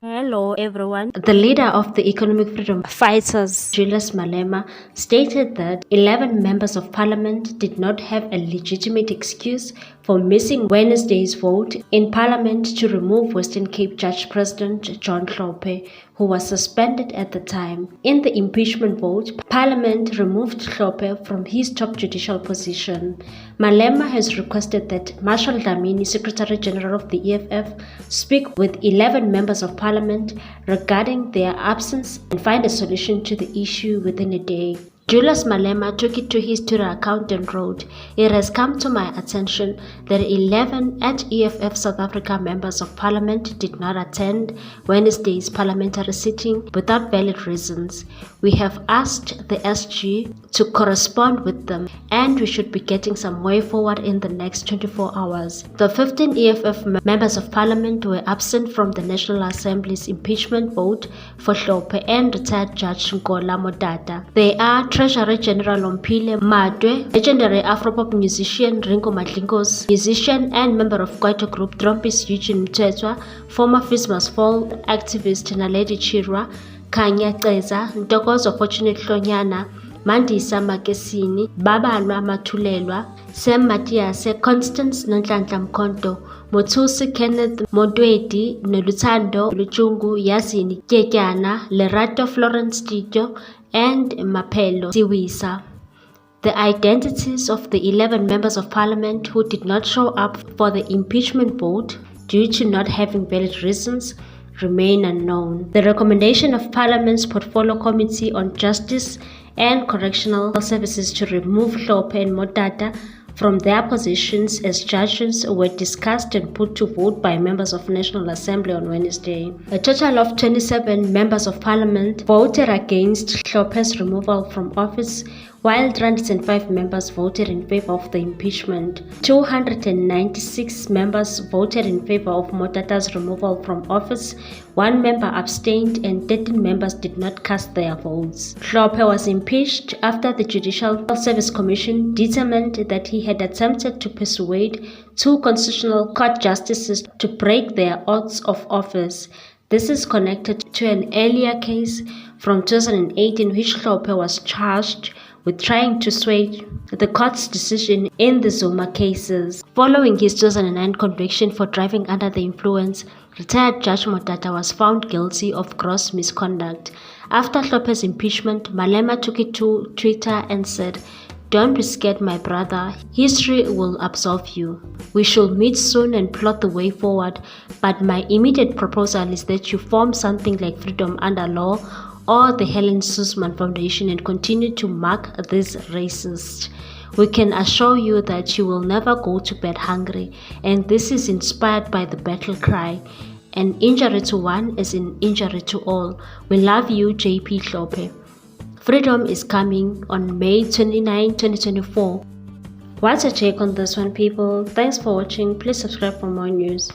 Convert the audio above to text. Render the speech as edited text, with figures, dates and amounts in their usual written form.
Hello everyone. The leader of the economic freedom fighters, Julius Malema, stated that 11 members of parliament did not have a legitimate excuse for missing Wednesday's vote in parliament to remove Western Cape Judge President John Hlophe, who was suspended at the time. In the impeachment vote, parliament removed Hlophe from his top judicial position. Malema has requested that Marshal Dlamini, Secretary General of the EFF, speak with 11 members of parliament regarding their absence and find a solution to the issue within a day. Julius Malema took it to his Twitter account and wrote, "It has come to my attention that 11 at EFF South Africa members of parliament did not attend Wednesday's parliamentary sitting without valid reasons. We have asked the SG to correspond with them, and we should be getting some way forward in the next 24 hours. The 15 EFF members of parliament were absent from the National Assembly's impeachment vote for Hlophe and retired Judge Nkola Modata. They are Treasurer General Omphile Matwe, legendary Afropop musician Ringo Madlingos, musician and member of Kwaito Group Trumpist Eugene Mthethwa, former Fismas Fall activist Naledi Chirwa, Kanya Ceza, Ntokozo Fortunate Hlonyana, Mandisa Makesini, Babalwa Mathulelwa, Sam Matiase, Constance Nhlanhla Mkhonto, Mothusi Kenneth Modwedi, Noluthando Luchungu, Yazini Kyetyana, Lerato Florence Tito, and Mapelo Siwisa. The identities of the 11 members of parliament who did not show up for the impeachment vote due to not having valid reasons remain unknown. The recommendation of Parliament's Portfolio Committee on Justice and Correctional Services to remove Hlophe and Modata from their positions as judges were discussed and put to vote by members of National Assembly on Wednesday. A total of 27 members of parliament voted against Hlophe's removal from office, while 305 members voted in favor of the impeachment. 296 members voted in favor of Modata's removal from office, 1 member abstained, and 13 members did not cast their votes. Hlophe was impeached after the Judicial Service Commission determined that he had attempted to persuade 2 Constitutional Court justices to break their oaths of office. This is connected to an earlier case from 2008 in which Hlophe was charged with trying to sway the court's decision in the Zuma cases. Following his 2009 conviction for driving under the influence, retired Judge Modata was found guilty of gross misconduct. After Hlophe's impeachment, Malema took it to Twitter and said, "Don't be scared, my brother. History will absolve you. We shall meet soon and plot the way forward, but my immediate proposal is that you form something like Freedom Under Law or the Helen Suzman Foundation and continue to mark these racists. We can assure you that you will never go to bed hungry, and this is inspired by the battle cry. An injury to one is an injury to all. We love you, JP Hlophe. Freedom is coming on May 29, 2024. What's your take on this one, people? Thanks for watching. Please subscribe for more news.